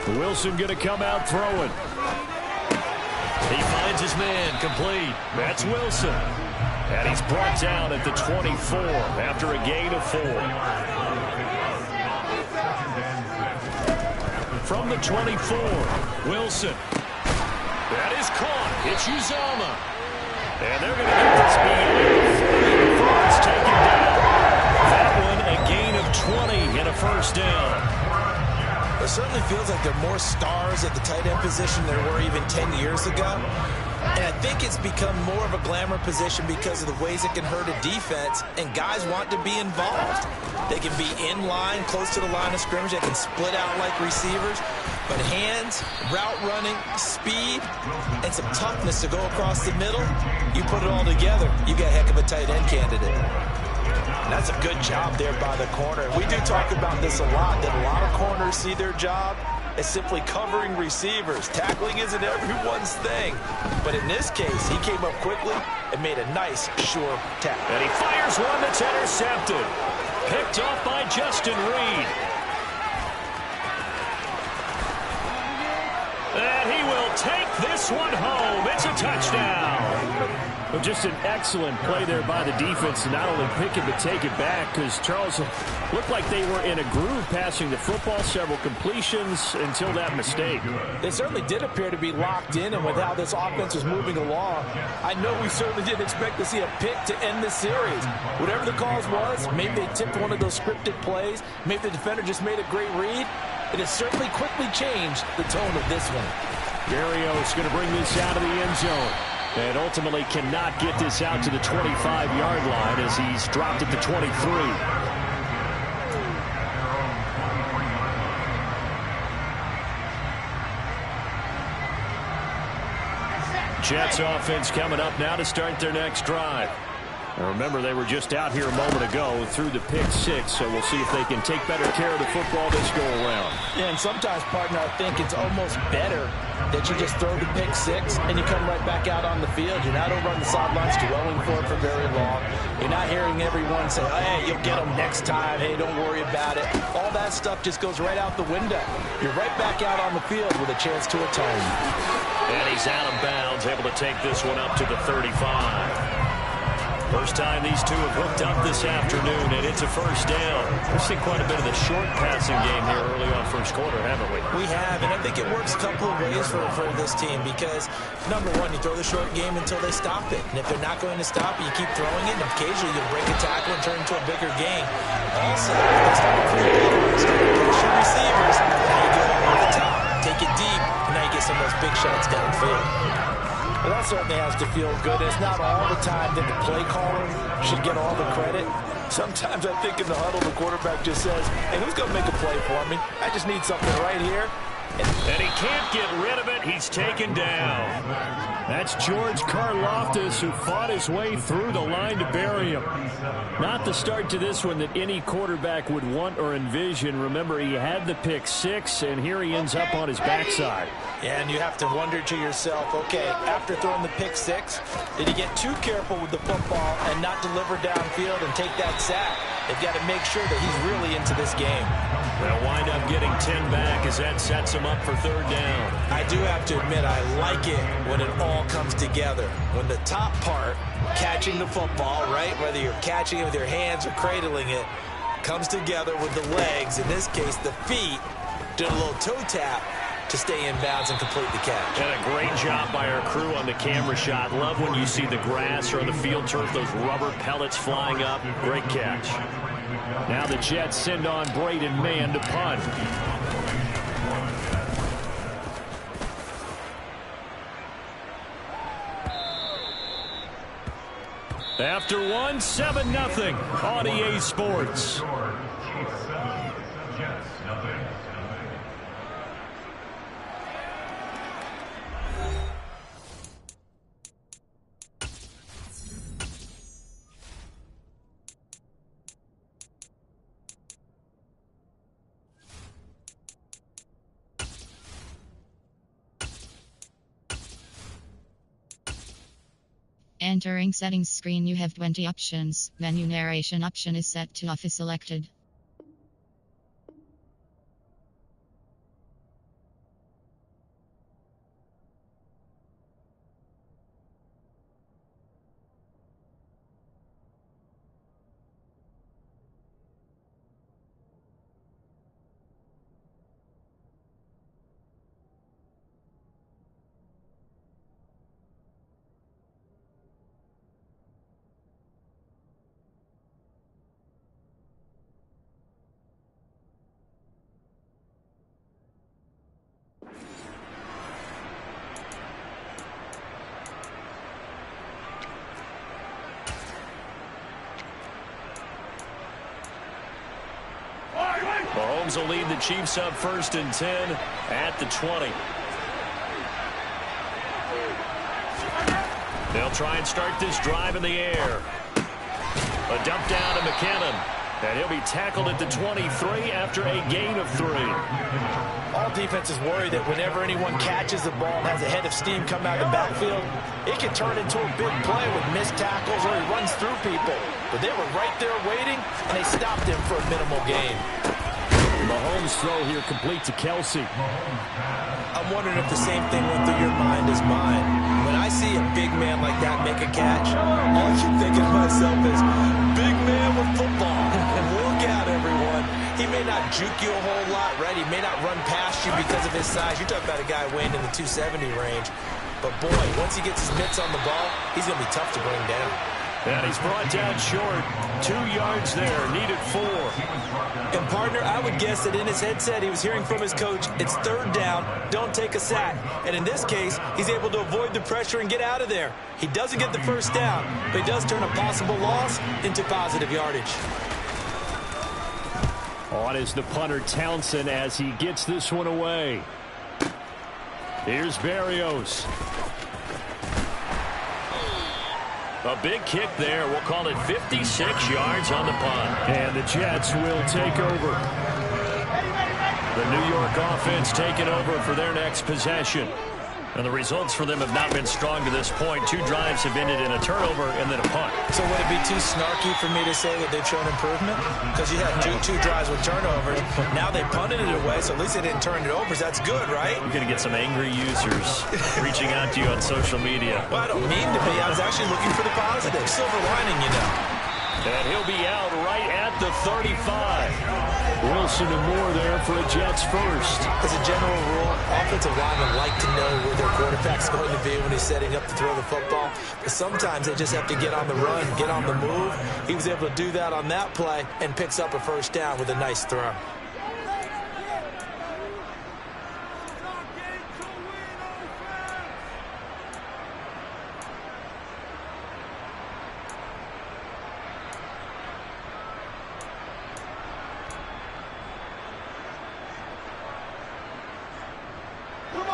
Wilson going to come out throwing. He finds his man, complete. That's Wilson. And he's brought down at the 24 after a gain of 4. From the 24, Wilson. That is caught. It's Uzama. And they're going to get this beat before it's taken down. That one a gain of 20 and a first down. It certainly feels like there are more stars at the tight end position than there were even 10 years ago. And I think it's become more of a glamour position because of the ways it can hurt a defense, and guys want to be involved. They can be in line, close to the line of scrimmage. They can split out like receivers. But hands, route running, speed, and some toughness to go across the middle, you put it all together, you got a heck of a tight end candidate. And that's a good job there by the corner. We do talk about this a lot, that a lot of corners see their job as simply covering receivers. Tackling isn't everyone's thing. But in this case, he came up quickly and made a nice, sure tackle. And he fires one that's intercepted. Picked off by Justin Reed. And he will take this one home. It's a touchdown. Well, just an excellent play there by the defense to not only pick it but take it back, because Charles looked like they were in a groove passing the football, several completions until that mistake. They certainly did appear to be locked in, and with how this offense was moving along, I know we certainly didn't expect to see a pick to end the series. Whatever the cause was, maybe they tipped one of those scripted plays, maybe the defender just made a great read. It has certainly quickly changed the tone of this one. Barrios going to bring this out of the end zone. And ultimately cannot get this out to the 25-yard line as he's dropped at the 23. Jets offense coming up now to start their next drive. Now remember, they were just out here a moment ago through the pick 6, so we'll see if they can take better care of the football this go around. Yeah, and sometimes, partner, I think it's almost better that you just throw the pick 6 and you come right back out on the field. You're not over on the sidelines dwelling for it for very long. You're not hearing everyone say, hey, you'll get them next time. Hey, don't worry about it. All that stuff just goes right out the window. You're right back out on the field with a chance to atone. And he's out of bounds, able to take this one up to the 35. First time these two have hooked up this afternoon, and it's a first down. We've seen quite a bit of the short passing game here early on first quarter, haven't we? We have, and I think it works a couple of ways for this team because, number one, you throw the short game until they stop it. And if they're not going to stop it, you keep throwing it, and occasionally you'll break a tackle and turn it into a bigger gain. Also, they start to create patterns, start to push your receivers, now you go over the top, take it deep, and now you get some of those big shots downfield. Well, that certainly has to feel good. It's not all the time that the play caller should get all the credit. Sometimes I think in the huddle, the quarterback just says, hey, who's going to make a play for me? I just need something right here. And he can't get rid of it. He's taken down. That's George Karlaftis, who fought his way through the line to bury him. Not the start to this one that any quarterback would want or envision. Remember, he had the pick 6, and here he ends up on his backside. Yeah, and you have to wonder to yourself, okay, after throwing the pick 6, did he get too careful with the football and not deliver downfield and take that sack? They've got to make sure that he's really into this game. They'll wind up getting 10 back as that sets him up for third down. I do have to admit, I like it when it all comes together. When the top part, catching the football, right, whether you're catching it with your hands or cradling it, comes together with the legs, in this case the feet, doing a little toe tap to stay in bounds and complete the catch. And a great job by our crew on the camera shot. Love when you see the grass or the field turf, those rubber pellets flying up. Great catch. Now the Jets send on Braden Mann to punt. After one, 7-0 on EA Sports. Entering settings screen, you have 20 options. Menu narration option is set to off is selected. Mahomes will lead the Chiefs up 1st and 10 at the 20. They'll try and start this drive in the air. A dump down to McKinnon. And he'll be tackled at the 23 after a gain of 3. All defenses worry that whenever anyone catches the ball and has a head of steam come out of the backfield, it can turn into a big play with missed tackles or he runs through people. But they were right there waiting, and they stopped him for a minimal gain. Mahomes' throw here complete to Kelsey. I'm wondering if the same thing went through your mind as mine. When I see a big man like that make a catch, all I keep thinking to myself is, big man with football. Look out, everyone. He may not juke you a whole lot, right? He may not run past you because of his size. You're talking about a guy weighing in the 270 range. But, boy, once he gets his mitts on the ball, he's going to be tough to bring down. And he's brought down short. 2 yards there, needed 4. And, partner, I would guess that in his headset he was hearing from his coach, it's 3rd down, don't take a sack. And in this case, he's able to avoid the pressure and get out of there. He doesn't get the 1st down, but he does turn a possible loss into positive yardage. On is the punter Townsend as he gets this one away. Here's Berrios. A big kick there. We'll call it 56 yards on the punt. And the Jets will take over. The New York offense taking over for their next possession. And the results for them have not been strong to this point. 2 drives have ended in a turnover and then a punt. So would it be too snarky for me to say that they've shown improvement? Because you had two drives with turnovers. Now they punted it away, so at least they didn't turn it over. So that's good, right? You're going to get some angry users reaching out to you on social media. Well, I don't mean to be. I was actually looking for the positive. Silver lining, you know. And he'll be out right at the 35. Wilson and Moore there for a Jets first. As a general rule, offensive linemen like to know where their quarterback's going to be when he's setting up to throw the football. But sometimes they just have to get on the run, get on the move. He was able to do that on that play and picks up a 1st down with a nice throw.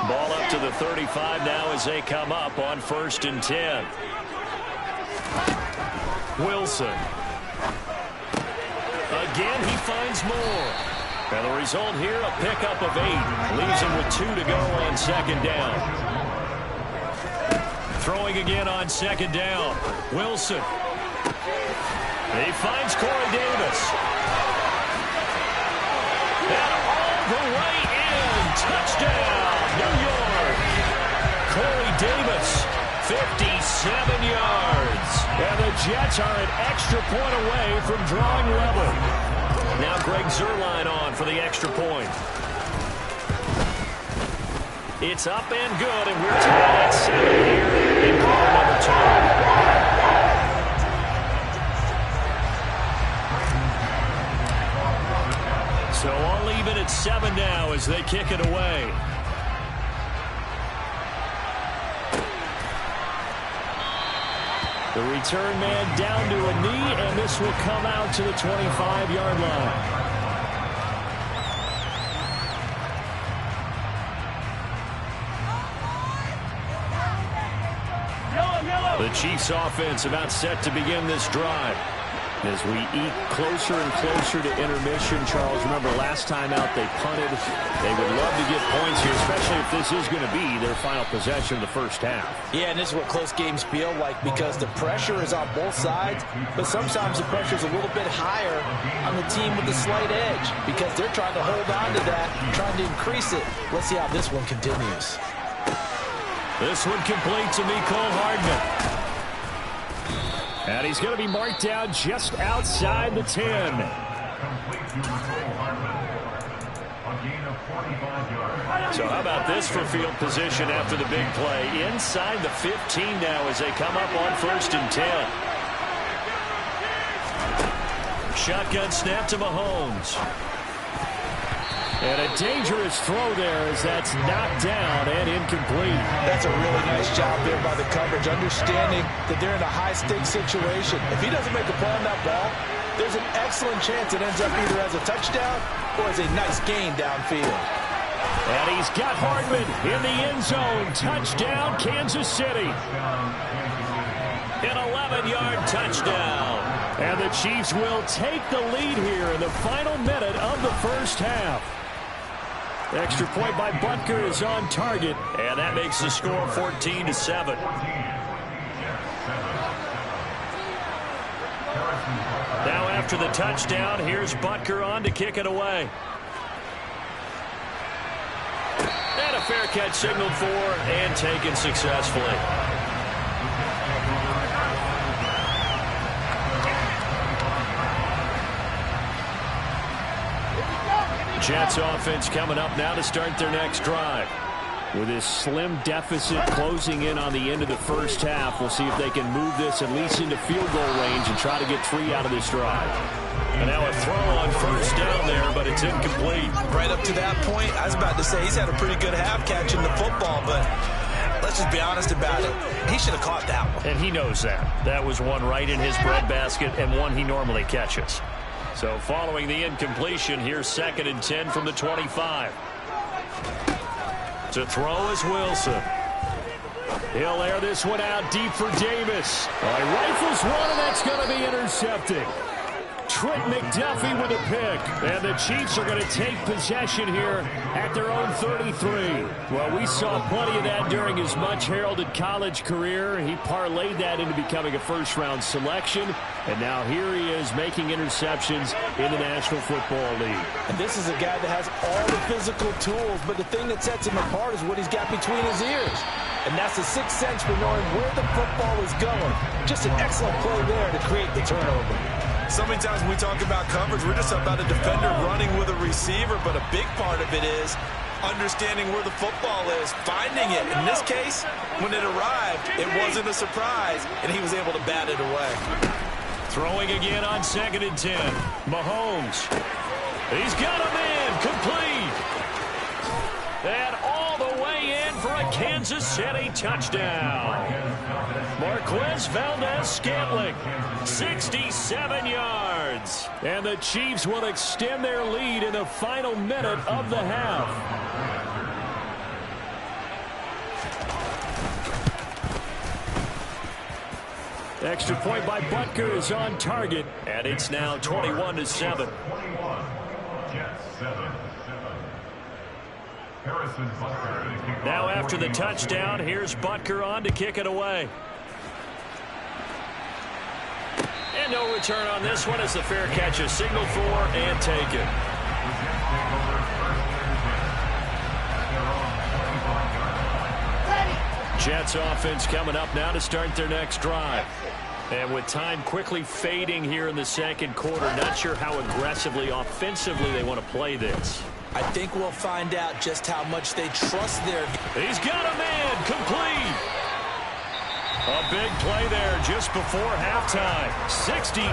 Ball up to the 35 now as they come up on 1st and 10. Wilson. Again, he finds more. And the result here, a pickup of 8. Leaves him with 2 to go on 2nd down. Throwing again on 2nd down. Wilson. He finds Corey Davis. And all the way in. Touchdown. New York. Corey Davis, 57 yards. And the Jets are an extra point away from drawing level. Now Greg Zuerlein on for the extra point. It's up and good, and we're tied at 7 here in quarter number 2. So all even at 7 now as they kick it away. The return man down to a knee, and this will come out to the 25-yard line. The Chiefs offense about set to begin this drive. As we eat closer and closer to intermission, Charles, remember last time out they punted. They would love to get points here, especially if this is going to be their final possession of the 1st half. Yeah, and this is what close games feel like because the pressure is on both sides, but sometimes the pressure is a little bit higher on the team with the slight edge because they're trying to hold on to that, trying to increase it. Let's see how this one continues. This one complete to Mecole Hardman. And he's going to be marked down just outside the 10. So how about this for field position after the big play? Inside the 15 now as they come up on 1st and 10. Shotgun snap to Mahomes. And a dangerous throw there as that's knocked down and incomplete. That's a really nice job there by the coverage, understanding that they're in a high-stakes situation. If he doesn't make a play on that ball, there's an excellent chance it ends up either as a touchdown or as a nice gain downfield. And he's got Hardman in the end zone. Touchdown, Kansas City. An 11-yard touchdown. And the Chiefs will take the lead here in the final minute of the first half. Extra point by Butker is on target, and that makes the score 14-7. Now after the touchdown, here's Butker on to kick it away. And a fair catch signaled for and taken successfully. Jets offense coming up now to start their next drive. With this slim deficit closing in on the end of the first half, we'll see if they can move this at least into field goal range and try to get 3 out of this drive. And now a throw on first down there, but it's incomplete. Right up to that point, I was about to say he's had a pretty good half catching the football, but let's just be honest about it. He should have caught that one. And he knows that. That was one right in his breadbasket and one he normally catches. So following the incompletion, here's 2nd and 10 from the 25. To throw is Wilson. He'll air this one out deep for Davis. He rifles one, and that's going to be intercepted. Trent McDuffie with a pick. And the Chiefs are going to take possession here at their own 33. Well, we saw plenty of that during his much-heralded college career. He parlayed that into becoming a first-round selection. And now here he is making interceptions in the National Football League. And this is a guy that has all the physical tools, but the thing that sets him apart is what he's got between his ears. And that's the sixth sense for knowing where the football is going. Just an excellent play there to create the turnover. So many times when we talk about coverage, we're just about a defender running with a receiver, but a big part of it is understanding where the football is, finding it. In this case, when it arrived, it wasn't a surprise, and he was able to bat it away. Throwing again on 2nd and 10. Mahomes. He's got a man complete. And all the way in for a Kansas City touchdown. Marquez Valdez-Scantling, 67 yards. And the Chiefs will extend their lead in the final minute of the half. Extra point by Butker is on target, and it's now 21-7. Now after the touchdown, here's Butker on to kick it away. And no return on this one as the fair catch is signaled for and taken. Jets offense coming up now to start their next drive. And with time quickly fading here in the second quarter, not sure how aggressively, offensively they want to play this. I think we'll find out just how much they trust their... He's got a man complete. A big play there just before halftime. 68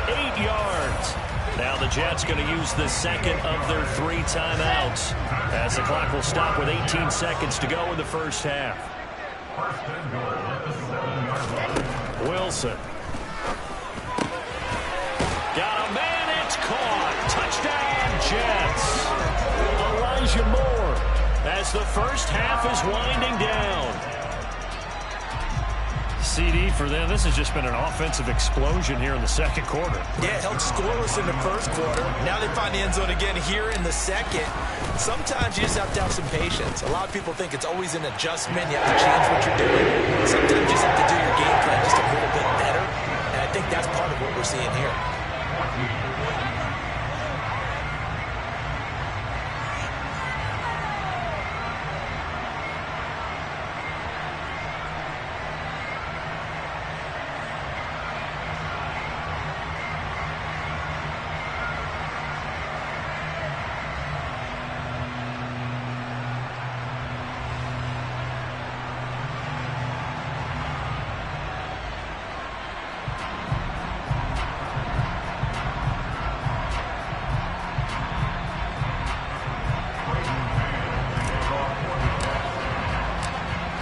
yards. Now the Jets going to use the second of their 3 timeouts as the clock will stop with 18 seconds to go in the first half. Wilson. Got a man, it's caught. Touchdown, Jets. Elijah Moore as the first half is winding down. CD for them. This has just been an offensive explosion here in the second quarter. Yeah, held scoreless in the first quarter. Now they find the end zone again here in the second. Sometimes you just have to have some patience. A lot of people think it's always an adjustment. You have to change what you're doing. Sometimes you just have to do your game plan just a little bit better. And I think that's part of what we're seeing here.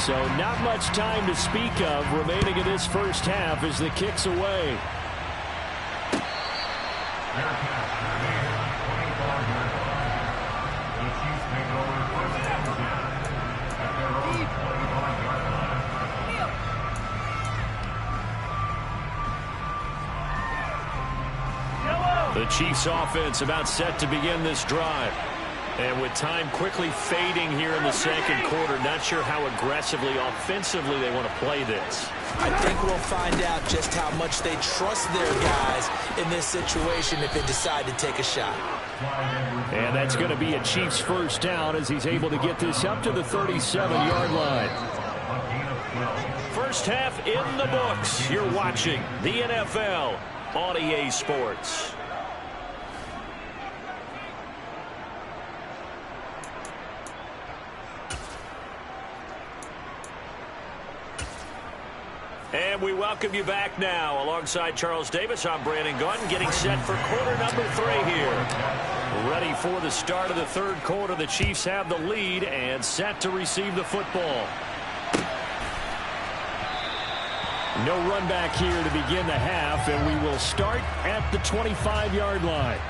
So not much time to speak of remaining in this first half as the kick's away. The Chiefs offense about set to begin this drive. And with time quickly fading here in the second quarter, not sure how aggressively, offensively they want to play this. I think we'll find out just how much they trust their guys in this situation if they decide to take a shot. And that's going to be a Chiefs first down as he's able to get this up to the 37-yard line. First half in the books. You're watching the NFL on EA Sports. And we welcome you back now. Alongside Charles Davis, I'm Brandon Gaudin, getting set for quarter number 3 here. Ready for the start of the third quarter. The Chiefs have the lead and set to receive the football. No run back here to begin the half, and we will start at the 25-yard line.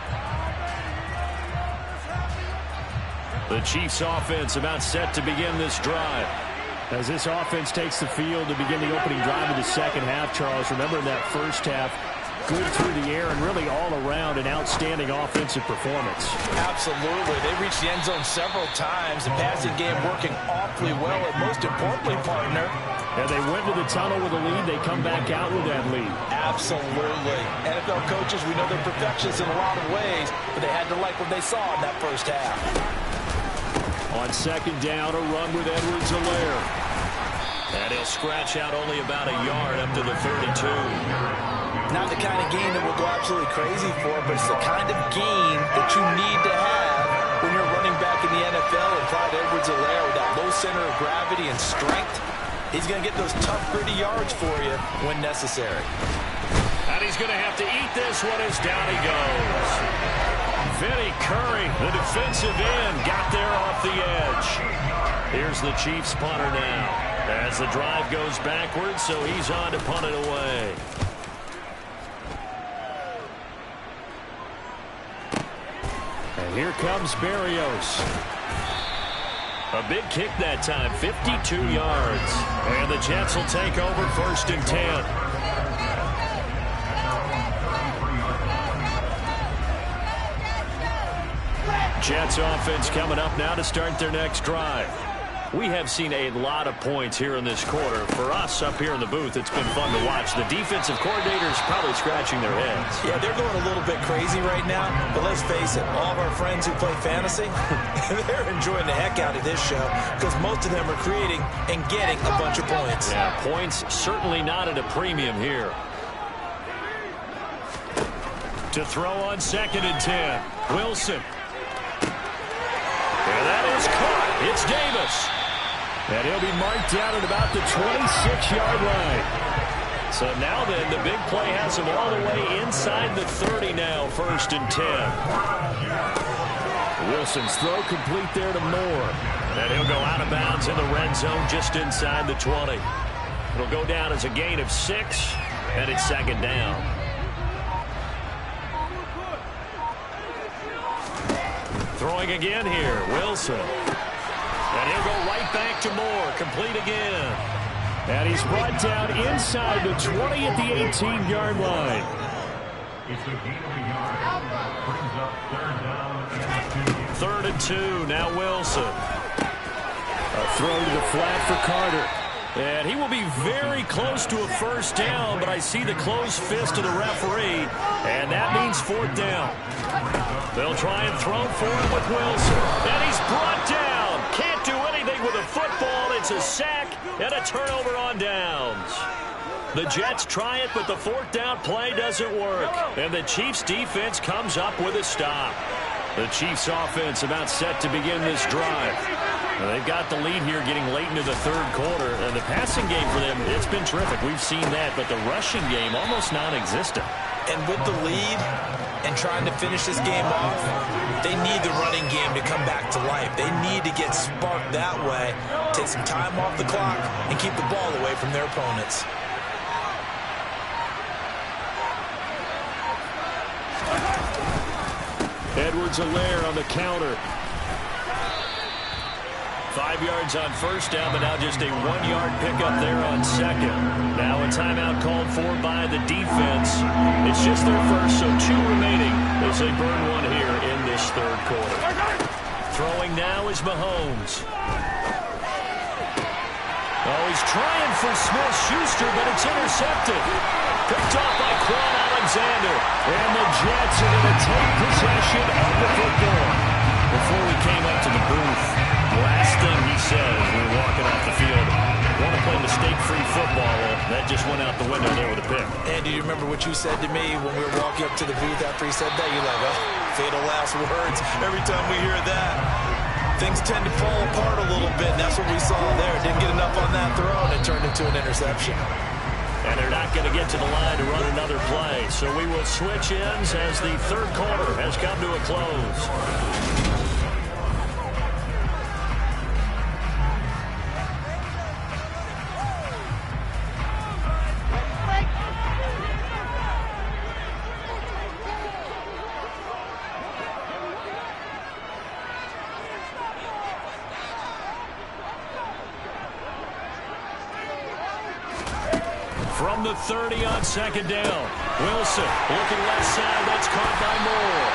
The Chiefs offense about set to begin this drive. As this offense takes the field to begin the opening drive of the second half, Charles, remember in that first half, good through the air and really all around an outstanding offensive performance. Absolutely. They reached the end zone several times. The passing game working awfully well, and most importantly, partner, and they went to the tunnel with a lead. They come back out with that lead. Absolutely. NFL coaches, we know they're perfectionists in a lot of ways, but they had to like what they saw in that first half. On second down, a run with Edwards-Helaire. And he'll scratch out only about a yard up to the 32. Not the kind of game that we'll go absolutely crazy for, but it's the kind of game that you need to have when you're running back in the NFL. And Clyde Edwards-Helaire, with that low center of gravity and strength, he's going to get those tough, gritty yards for you when necessary. And he's going to have to eat this one as down he goes. Vinny Curry, the defensive end, got there off the edge. Here's the Chiefs punter now as the drive goes backwards, so he's on to punt it away. And here comes Berrios. A big kick that time, 52 yards. And the Jets will take over first and 10. Jets offense coming up now to start their next drive. We have seen a lot of points here in this quarter. For us up here in the booth, it's been fun to watch. The defensive coordinators probably scratching their heads. Yeah, they're going a little bit crazy right now, but let's face it, all of our friends who play fantasy, they're enjoying the heck out of this show because most of them are creating and getting a bunch of points. Yeah, points certainly not at a premium here. To throw on second and 10, Wilson. And that is caught. It's Davis. And he'll be marked down at about the 26-yard line. So now then, the big play has him all the way inside the 30 now, first and 10. Wilson's throw complete there to Moore. And he'll go out of bounds in the red zone just inside the 20. It'll go down as a gain of 6, and it's second down. Throwing again here, Wilson. And he'll go right back to Moore, complete again. And he's brought down inside the 20 at the 18-yard line. Third and 2, now Wilson. A throw to the flat for Carter. And he will be very close to a first down, but I see the closed fist of the referee, and that means fourth down. They'll try and throw for him with Wilson. And he's brought down. Can't do anything with a football. It's a sack and a turnover on downs. The Jets try it, but the fourth down play doesn't work. And the Chiefs defense comes up with a stop. The Chiefs offense about set to begin this drive. Well, they've got the lead here getting late into the third quarter. And the passing game for them, it's been terrific. We've seen that, but the rushing game almost non-existent. And with the lead and trying to finish this game off, they need the running game to come back to life. They need to get sparked that way, take some time off the clock, and keep the ball away from their opponents. Edwards-Helaire on the counter. 5 yards on first down, but now just a 1-yard pickup there on second. Now a timeout called for by the defense. It's just their first, so 2 remaining as they burn one here in this third quarter. Throwing now is Mahomes. Oh, he's trying for Smith-Schuster, but it's intercepted. Picked off by Quan Alexander. And the Jets are going to take possession of the football. Before we came up to the booth, last thing he said as we were walking off the field, want to play mistake-free football. Well, that just went out the window there with a pick. Andy, do you remember what you said to me when we were walking up to the booth after he said that? You're like, oh, fatal last words. Every time we hear that, things tend to fall apart a little bit, and that's what we saw there. Didn't get enough on that throw, and it turned into an interception. And they're not going to get to the line to run another play. So we will switch ends as the third quarter has come to a close. From the 30 on second down. Wilson looking left side. That's caught by Moore.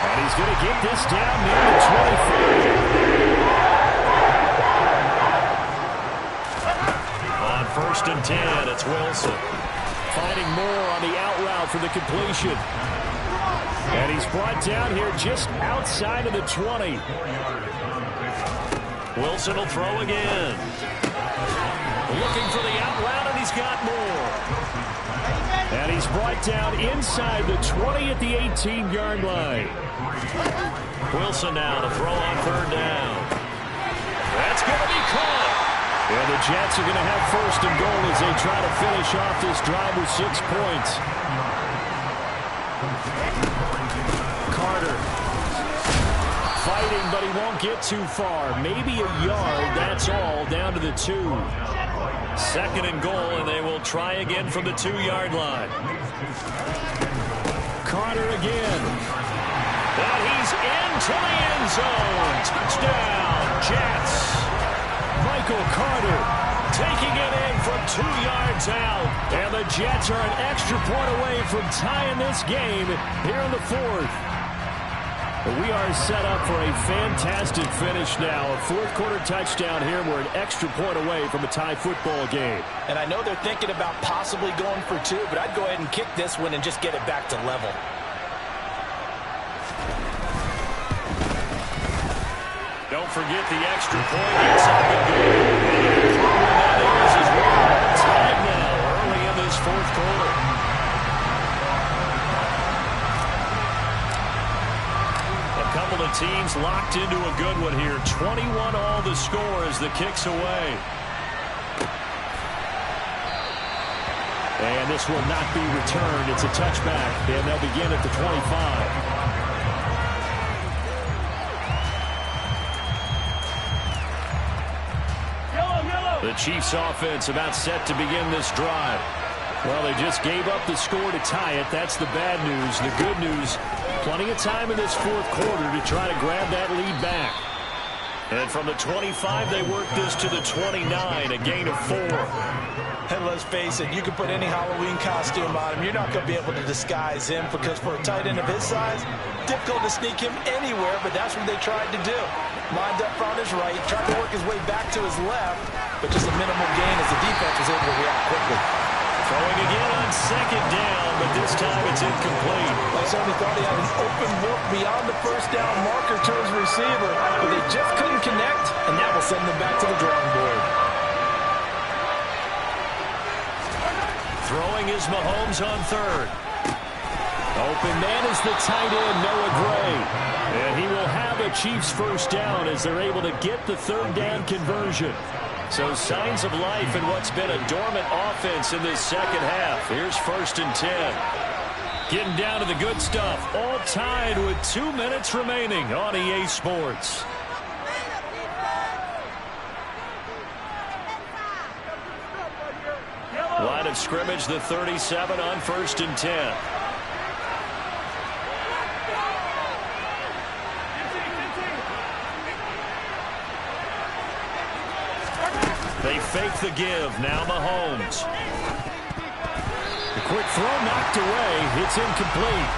And he's going to get this down near the 25. On first and 10, it's Wilson. Finding Moore on the out route for the completion. And he's brought down here just outside of the 20. Wilson will throw again. Looking for the out route, and he's got more. And he's brought down inside the 20 at the 18-yard line. Wilson now to throw on third down. That's going to be caught. And the Jets are going to have first and goal as they try to finish off this drive with 6 points. Carter fighting, but he won't get too far. Maybe a yard, that's all, down to the 2. Second and goal, and they will try again from the 2-yard line. Carter again. And he's into the end zone. Touchdown, Jets. Michael Carter taking it in from 2 yards out. And the Jets are an extra point away from tying this game here in the 4th. We are set up for a fantastic finish now. A fourth-quarter touchdown here. We're an extra point away from a tie football game. And I know they're thinking about possibly going for 2, but I'd go ahead and kick this one and just get it back to level. Don't forget the extra point. It's up and good. That is as well. Tied now early in this fourth quarter. Couple of teams locked into a good one here. 21 all the score as the kick's away. And this will not be returned. It's a touchback, and they'll begin at the 25. The Chiefs offense about set to begin this drive. Well, they just gave up the score to tie it. That's the bad news. The good news, plenty of time in this fourth quarter to try to grab that lead back. And from the 25, they work this to the 29, a gain of 4. And let's face it, you can put any Halloween costume on him. You're not going to be able to disguise him because for a tight end of his size, difficult to sneak him anywhere, but that's what they tried to do. Lined up on his right, tried to work his way back to his left, but just a minimal gain as the defense was able to react quickly. Throwing again on second down, but this time it's incomplete. I certainly thought he had an open look beyond the first down marker to his receiver, but they just couldn't connect, and that will send them back to the drawing board. Throwing is Mahomes on third. Open man is the tight end, Noah Gray. And he will have a Chiefs first down as they're able to get the third down conversion. So signs of life in what's been a dormant offense in this second half. Here's first and 10. Getting down to the good stuff. All tied with 2 minutes remaining on EA Sports. Line of scrimmage, the 37 on first and 10. They fake the give. Now Mahomes. The quick throw knocked away. It's incomplete.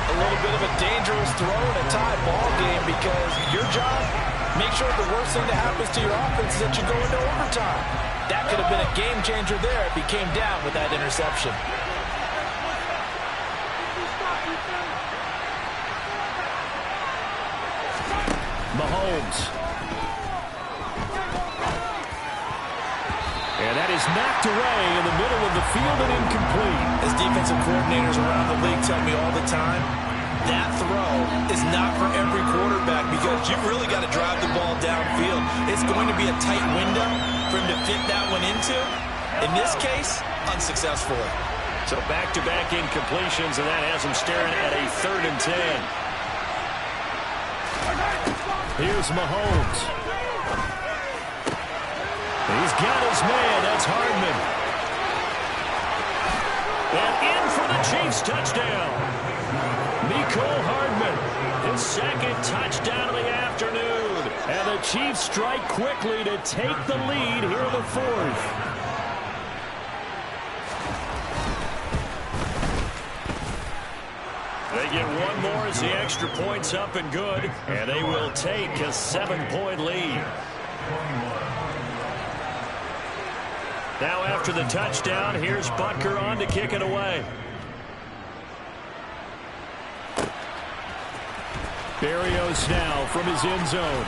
A little bit of a dangerous throw in a tie ball game because your job, make sure the worst thing that happens to your offense is that you go into overtime. That could have been a game changer there if he came down with that interception. Mahomes. And that is knocked away in the middle of the field and incomplete. As defensive coordinators around the league tell me all the time, that throw is not for every quarterback because you've really got to drive the ball downfield. It's going to be a tight window for him to fit that one into. In this case, unsuccessfully. So back-to-back incompletions, and that has him staring at a 3rd and 10. Here's Mahomes. He's got his man. That's Hardman. And in for the Chiefs touchdown. Mecole Hardman, his 2nd touchdown of the afternoon. And the Chiefs strike quickly to take the lead here in the 4th. They get one more as the extra point's up and good. And they will take a 7-point lead. Now after the touchdown, here's Butker on to kick it away. Berrios now from his end zone.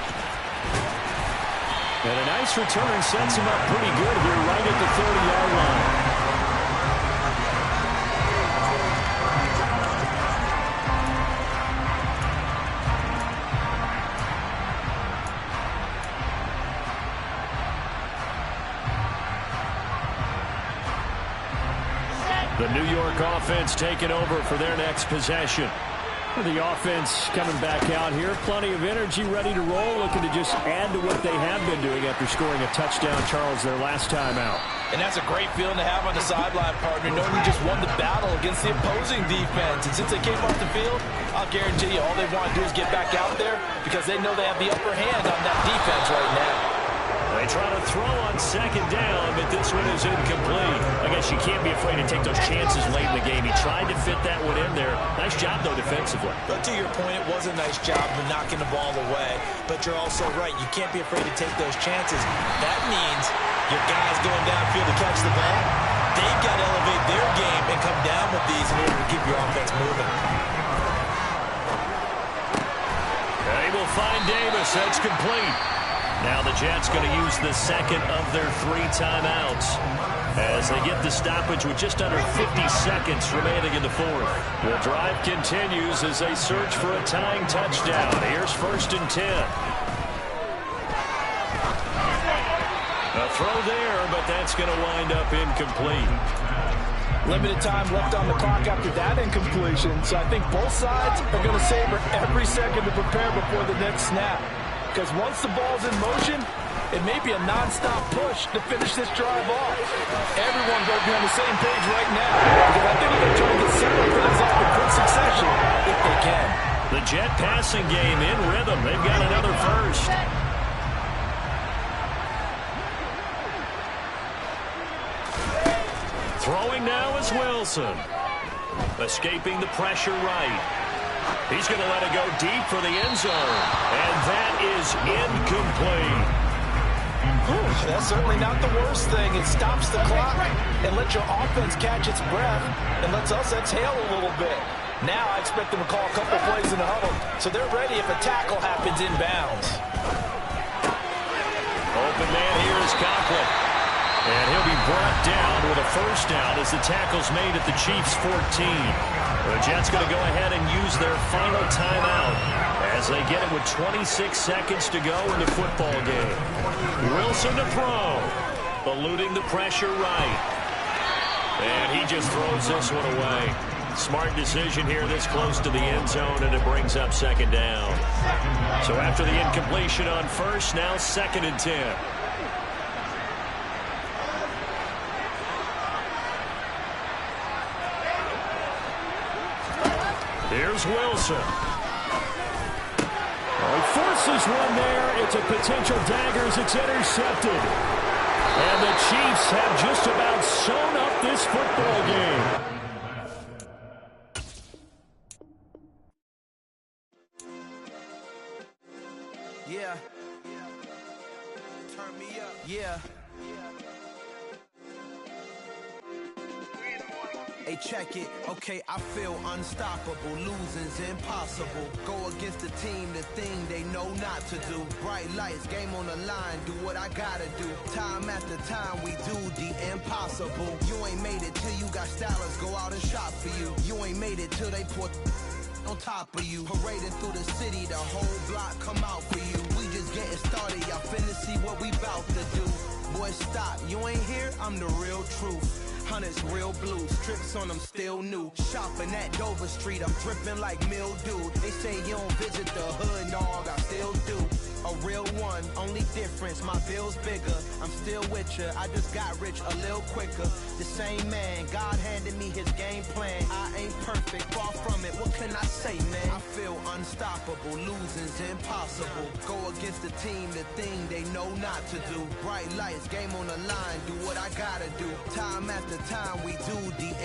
And a nice return sets him up pretty good here right at the 30-yard line. The New York offense taking over for their next possession. The offense coming back out here. Plenty of energy, ready to roll, looking to just add to what they have been doing after scoring a touchdown, Charles, their last time out. And that's a great feeling to have on the sideline, partner, knowing you just won the battle against the opposing defense. And since they came off the field, I'll guarantee you all they want to do is get back out there because they know they have the upper hand on that defense right now. They try to throw on 2nd down, but this one is incomplete. I guess you can't be afraid to take those chances late in the game. He tried to fit that one in there. Nice job, though, defensively. But to your point, it was a nice job of knocking the ball away. But you're also right. You can't be afraid to take those chances. That means your guys going downfield to catch the ball, they've got to elevate their game and come down with these in order to keep your offense moving. They will find Davis. That's complete. Now the Jets going to use the 2nd of their 3 timeouts as they get the stoppage with just under 50 seconds remaining in the 4th. The drive continues as they search for a tying touchdown. Here's 1st and 10. A throw there, but that's going to wind up incomplete. Limited time left on the clock after that incompletion, so I think both sides are going to savor every second to prepare before the next snap. Because once the ball's in motion, it may be a non-stop push to finish this drive off. Everyone better be on the same page right now, because I think they're trying to set up for this off in quick succession if they can. The Jet passing game in rhythm. They've got another first. Throwing now is Wilson. Escaping the pressure right. He's going to let it go deep for the end zone. And that is incomplete. That's certainly not the worst thing. It stops the clock and lets your offense catch its breath and lets us exhale a little bit. Now I expect them to call a couple plays in the huddle so they're ready if a tackle happens inbounds. Open man here is Conklin. And he'll be brought down with a first down as the tackle's made at the Chiefs' 14. The Jets going to go ahead and use their final timeout as they get it with 26 seconds to go in the football game. Wilson to throw, eluding the pressure right. And he just throws this one away. Smart decision here this close to the end zone, and it brings up 2nd down. So after the incompletion on 1st, now 2nd and 10. Here's Wilson. Oh, he forces one there. It's a potential dagger as it's intercepted. And the Chiefs have just about sewn up this football game. Yeah. Turn me up. Yeah. Hey, check it. Okay, I feel unstoppable. Losing's impossible. Go against the team, the thing they know not to do. Bright lights, game on the line. Do what I gotta do. Time after time, we do the impossible. You ain't made it till you got stylists go out and shop for you. You ain't made it till they put on top of you. Parading through the city, the whole block come out for you. We just getting started, y'all finna see what we bout to do. Boy, stop, you ain't here, I'm the real truth. Hunters, real blues, strips on them still new. Shopping at Dover Street, I'm dripping like mildew. They say you don't visit the hood, dog, I still do. A real one, only difference, my bill's bigger. I'm still with ya, I just got rich a little quicker. The same man, God handed me his game plan. I ain't perfect, far from it, what can I say, man? I feel unstoppable, losing's impossible. Go against the team, the thing they know not to do. Bright lights, game on the line, do what I gotta do. Time after time, we do the